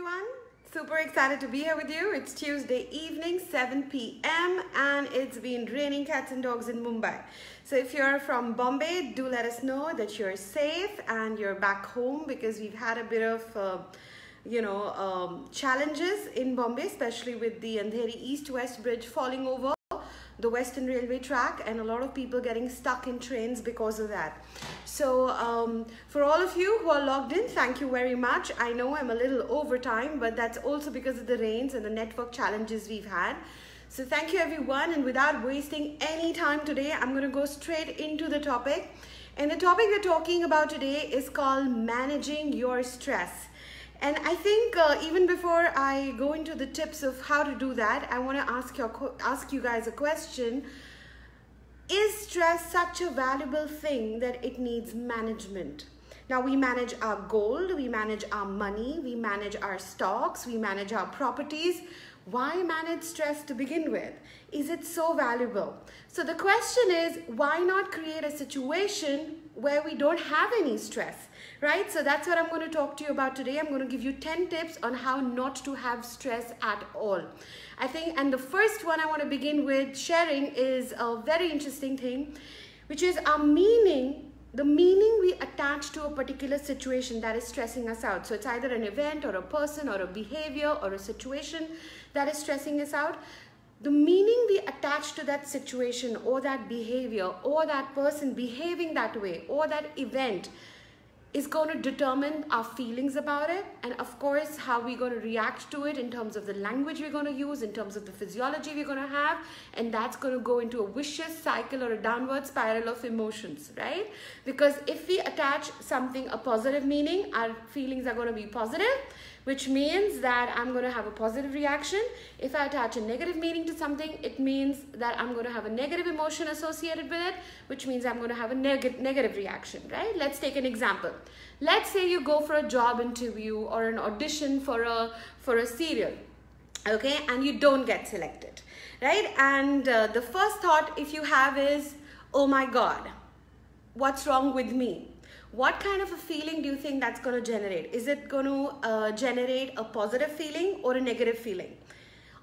everyone. Super excited to be here with you. It's Tuesday evening, 7 p.m. and it's been raining cats and dogs in Mumbai. So if you're from Bombay, do let us know that you're safe and you're back home, because we've had a bit of challenges in Bombay, especially with the Andheri East-West Bridge falling over the Western Railway track, and a lot of people getting stuck in trains because of that. So for all of you who are logged in, thank you very much. I know I'm a little over time, but that's also because of the rains and the network challenges we've had. So thank you everyone, and without wasting any time today, I'm going to go straight into the topic. And the topic we're talking about today is called managing your stress. And I think even before I go into the tips of how to do that, I want to ask you guys a question. Is stress such a valuable thing that it needs management? Now, we manage our gold, we manage our money, we manage our stocks, we manage our properties. Why manage stress to begin with? Is it so valuable? So the question is, why not create a situation where we don't have any stress, right? So that's what I'm going to talk to you about today. I'm going to give you 10 tips on how not to have stress at all. I think, and the first one I want to begin with sharing is a very interesting thing, which is our meaning. The meaning we attach to a particular situation that is stressing us out. So it's either an event or a person or a behavior or a situation that is stressing us out. The meaning we attach to that situation or that behavior or that person behaving that way or that event is going to determine our feelings about it, and of course how we're going to react to it in terms of the language we're going to use, in terms of the physiology we're going to have, and that's going to go into a vicious cycle or a downward spiral of emotions, right? Because if we attach something a positive meaning, our feelings are going to be positive, which means that I'm going to have a positive reaction. If I attach a negative meaning to something, it means that I'm going to have a negative emotion associated with it, which means I'm going to have a negative reaction, right? Let's take an example. Let's say you go for a job interview or an audition for a serial, okay, and you don't get selected, right? And the first thought if you have is, oh my God, what's wrong with me? What kind of a feeling do you think that's going to generate? Is it going to generate a positive feeling or a negative feeling?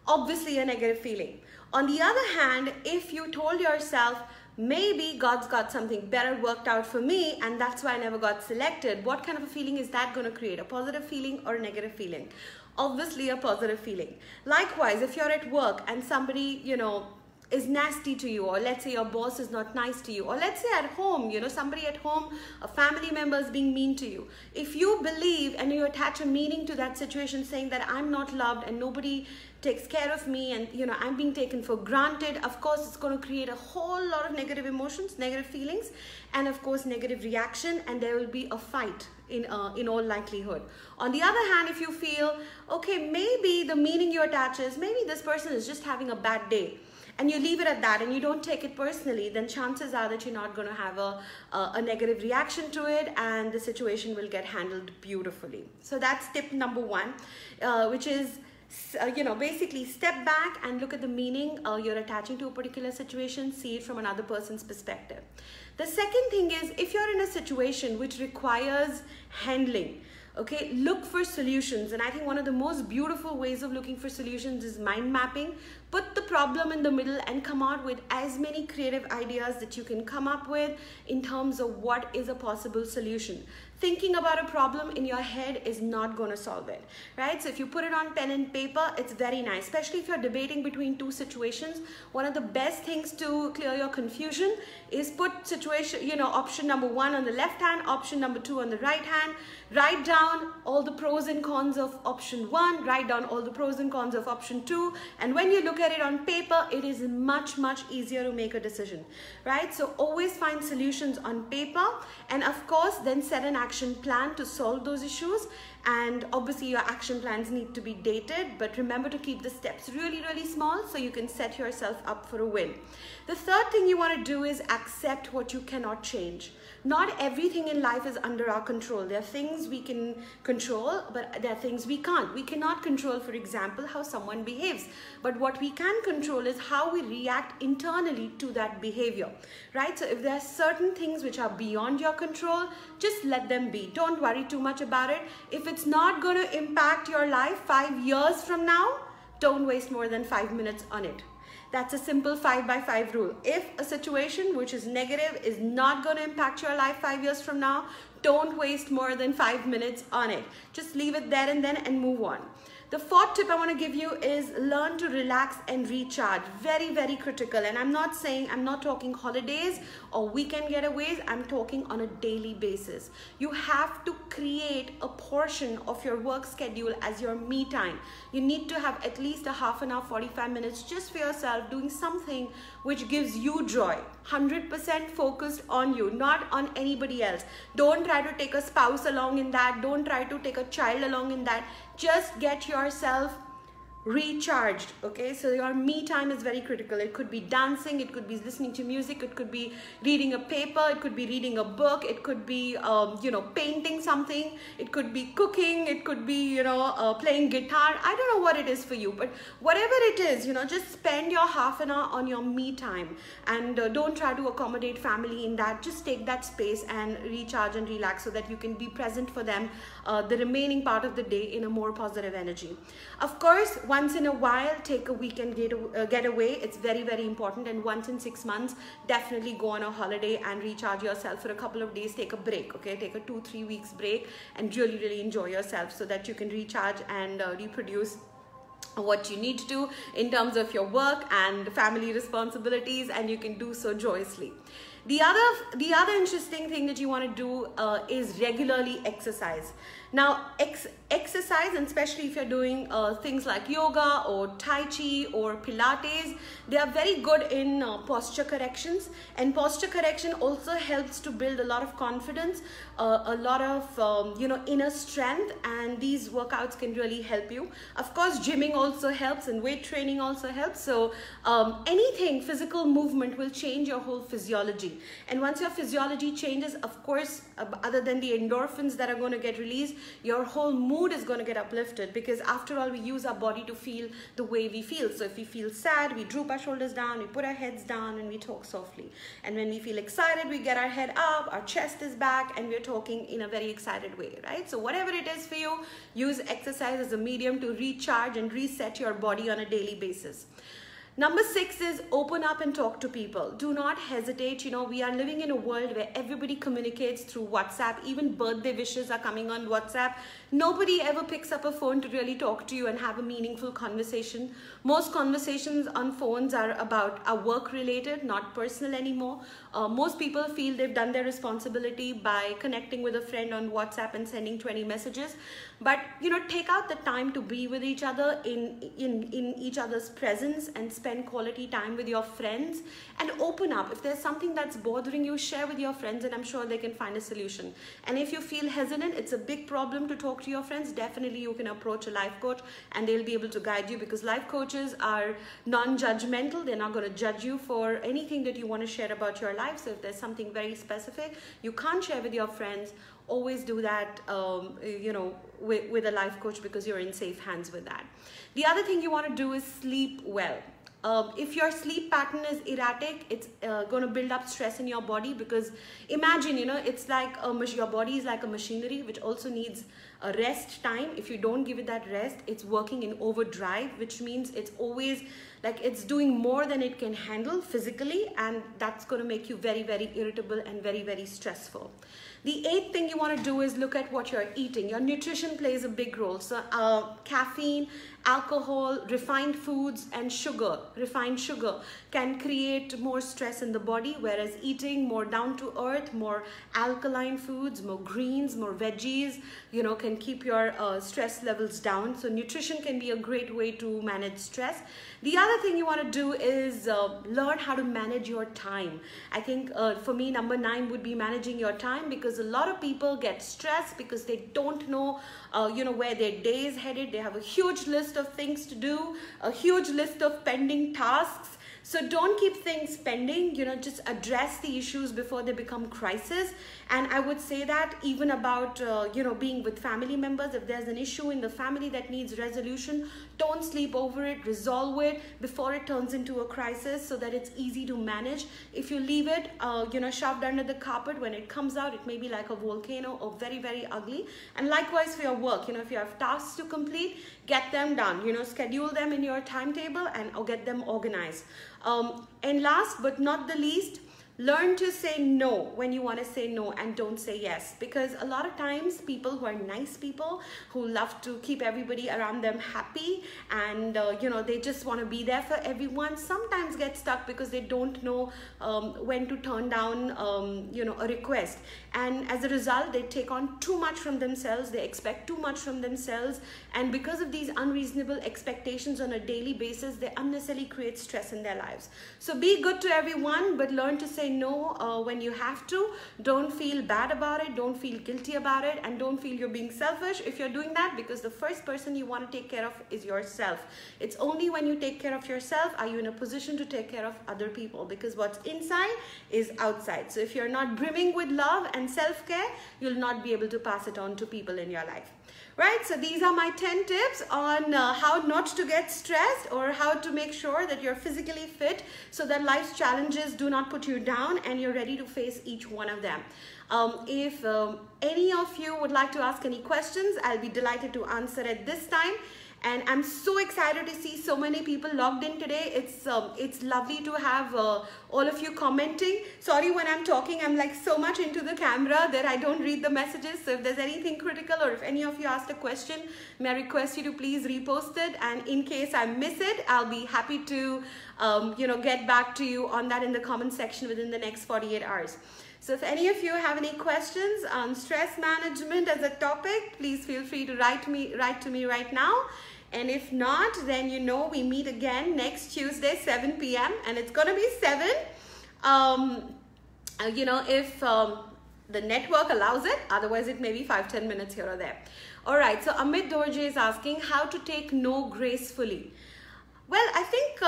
Obviously a negative feeling. On the other hand, if you told yourself, maybe God's got something better worked out for me and that's why I never got selected, what kind of a feeling is that going to create? A positive feeling or a negative feeling? Obviously a positive feeling. Likewise, if you're at work and somebody, is nasty to you, or let's say your boss is not nice to you, or let's say at home, somebody at home, a family member is being mean to you. If you believe and you attach a meaning to that situation saying that I'm not loved and nobody takes care of me and I'm being taken for granted, of course it's going to create a whole lot of negative emotions, negative feelings, and of course negative reaction, and there will be a fight in all likelihood. On the other hand, if you feel, okay, maybe the meaning you attach is maybe this person is just having a bad day, and you leave it at that and you don't take it personally, then chances are that you're not going to have a negative reaction to it, and the situation will get handled beautifully. So that's tip number one, which is, basically step back and look at the meaning you're attaching to a particular situation, see it from another person's perspective. The second thing is, if you're in a situation which requires handling, okay, look for solutions. And I think one of the most beautiful ways of looking for solutions is mind mapping. Put the problem in the middle and come out with as many creative ideas that you can come up with in terms of what is a possible solution. Thinking about a problem in your head is not going to solve it, right? So if you put it on pen and paper, it's very nice, especially if you're debating between two situations. One of the best things to clear your confusion is put option number one on the left hand, option number two on the right hand. Write down all the pros and cons of option one, write down all the pros and cons of option two, and when you look at it on paper, it is much easier to make a decision, right? So always find solutions on paper, and of course then set an action plan to solve those issues. And obviously your action plans need to be dated, but remember to keep the steps really small so you can set yourself up for a win. The third thing you want to do is accept what you cannot change. Not everything in life is under our control. There are things we can control, but there are things we can't. We cannot control, for example, how someone behaves. But what we can control is how we react internally to that behavior, right? So if there are certain things which are beyond your control, just let them be. Don't worry too much about it. If it's not going to impact your life 5 years from now, don't waste more than 5 minutes on it. That's a simple 5 by 5 rule. If a situation which is negative is not going to impact your life 5 years from now, don't waste more than 5 minutes on it. Just leave it there and then and move on. The fourth tip I want to give you is learn to relax and recharge. Very, very critical. And I'm not talking holidays or weekend getaways. I'm talking on a daily basis. You have to create a portion of your work schedule as your me time. You need to have at least a half an hour, 45 minutes just for yourself, doing something which gives you joy. 100% focused on you, not on anybody else. Don't try to take a spouse along in that. Don't try to take a child along in that. Just get yourself recharged. Okay, so your me time is very critical. It could be dancing, it could be listening to music, it could be reading a paper, it could be reading a book, it could be painting something, it could be cooking, it could be playing guitar. I don't know what it is for you, but whatever it is, just spend your half an hour on your me time, and don't try to accommodate family in that. Just take that space and recharge and relax so that you can be present for them the remaining part of the day in a more positive energy. Of course, once in a while, take a weekend getaway. It's very, very important. And once in 6 months, definitely go on a holiday and recharge yourself for a couple of days. Take a break, okay? Take a 2-3 weeks break and really, really enjoy yourself so that you can recharge and reproduce what you need to do in terms of your work and family responsibilities, and you can do so joyously. The other interesting thing that you want to do is regularly exercise. Now, exercise, and especially if you're doing things like yoga or Tai Chi or Pilates, they are very good in posture corrections. And posture correction also helps to build a lot of confidence, a lot of inner strength, and these workouts can really help you. Of course, gymming also helps, and weight training also helps. So anything physical movement will change your whole physiology. And once your physiology changes, of course, other than the endorphins that are going to get released, your whole mood is going to get uplifted, because after all, we use our body to feel the way we feel. So if we feel sad, we droop our shoulders down, we put our heads down, and we talk softly. And when we feel excited, we get our head up, our chest is back, and we're talking in a very excited way, right? So whatever it is for you, use exercise as a medium to recharge and reset your body on a daily basis. Number 6 is open up and talk to people. Do not hesitate. We are living in a world where everybody communicates through WhatsApp. Even birthday wishes are coming on WhatsApp. Nobody ever picks up a phone to really talk to you and have a meaningful conversation. Most conversations on phones are work related, not personal anymore. Most people feel they've done their responsibility by connecting with a friend on WhatsApp and sending 20 messages. But take out the time to be with each other in each other's presence, and spend quality time with your friends, and open up. If there's something that's bothering you, share with your friends, and I'm sure they can find a solution. And if you feel hesitant, it's a big problem to talk to your friends, definitely you can approach a life coach, and they'll be able to guide you, because life coaches are non-judgmental. They're not going to judge you for anything that you want to share about your life. So if there's something very specific you can't share with your friends, always do that with a life coach, because you're in safe hands with that. The other thing you want to do is sleep well. If your sleep pattern is erratic, it's going to build up stress in your body, because imagine, it's like your body is like a machinery which also needs a rest time. If you don't give it that rest, it's working in overdrive, which means it's always like it's doing more than it can handle physically, and that's going to make you very, very irritable and very, very stressful. The 8th thing you want to do is look at what you're eating. Your nutrition plays a big role. So caffeine, alcohol, refined foods, and refined sugar can create more stress in the body, whereas eating more down to earth, more alkaline foods, more greens, more veggies, can keep your stress levels down. So nutrition can be a great way to manage stress. The other thing you want to do is learn how to manage your time. I think for me, number 9 would be managing your time, because a lot of people get stressed because they don't know where their day is headed. They have a huge list of things to do, a huge list of pending tasks. So don't keep things pending, just address the issues before they become crisis. And I would say that even about, being with family members, if there's an issue in the family that needs resolution, don't sleep over it, resolve it before it turns into a crisis so that it's easy to manage. If you leave it, shoved under the carpet, when it comes out, it may be like a volcano or very, very ugly. And likewise for your work, if you have tasks to complete, get them done, schedule them in your timetable or get them organized. And last but not the least, learn to say no when you want to say no and don't say yes, because a lot of times people who are nice people who love to keep everybody around them happy and they just want to be there for everyone sometimes get stuck because they don't know when to turn down a request, and as a result they take on too much from themselves, they expect too much from themselves, and because of these unreasonable expectations on a daily basis, they unnecessarily create stress in their lives. So be good to everyone, but learn to say no when you have to. Don't feel bad about it, don't feel guilty about it, and don't feel you're being selfish if you're doing that, because the first person you want to take care of is yourself. It's only when you take care of yourself are you in a position to take care of other people, because what's inside is outside. So if you're not brimming with love and self-care, you'll not be able to pass it on to people in your life. Right, so these are my 10 tips on how not to get stressed, or how to make sure that you're physically fit so that life's challenges do not put you down and you're ready to face each one of them. If any of you would like to ask any questions, I'll be delighted to answer at this time. And I'm so excited to see so many people logged in today. It's lovely to have all of you commenting. Sorry, when I'm talking, I'm like so much into the camera that I don't read the messages. So if there's anything critical, or if any of you asked a question, may I request you to please repost it. And in case I miss it, I'll be happy to get back to you on that in the comment section within the next 48 hours. So if any of you have any questions on stress management as a topic, please feel free to write to me right now. And if not, then we meet again next Tuesday, 7 p.m. and it's going to be 7. If the network allows it, otherwise it may be 5-10 minutes here or there. All right, so Amit Dorje is asking how to take no gracefully. Well, I think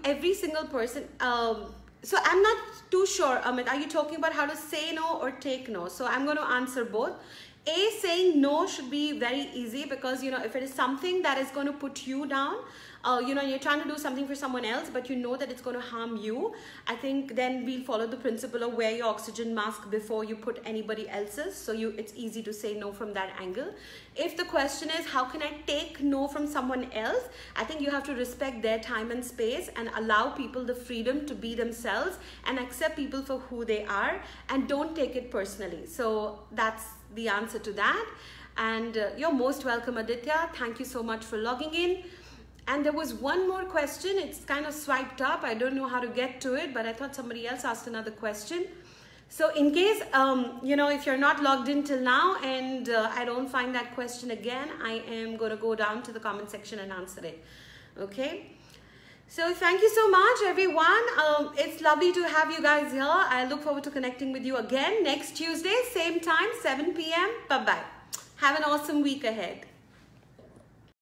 every single person, so I'm not too sure, Amit, are you talking about how to say no or take no? So I'm going to answer both. Saying no should be very easy, because if it is something that is going to put you down, you're trying to do something for someone else, but you know that it's going to harm you, I think then we'll follow the principle of wear your oxygen mask before you put anybody else's. So it's easy to say no from that angle. If the question is how can I take no from someone else, I think you have to respect their time and space and allow people the freedom to be themselves and accept people for who they are, and don't take it personally. So that's the answer to that. And you're most welcome, Aditya. Thank you so much for logging in. And there was one more question. It's kind of swiped up. I don't know how to get to it, but I thought somebody else asked another question. So in case, if you're not logged in till now and I don't find that question again, I am going to go down to the comment section and answer it. Okay. So thank you so much, everyone. It's lovely to have you guys here. I look forward to connecting with you again next Tuesday, same time, 7 p.m. Bye-bye. Have an awesome week ahead.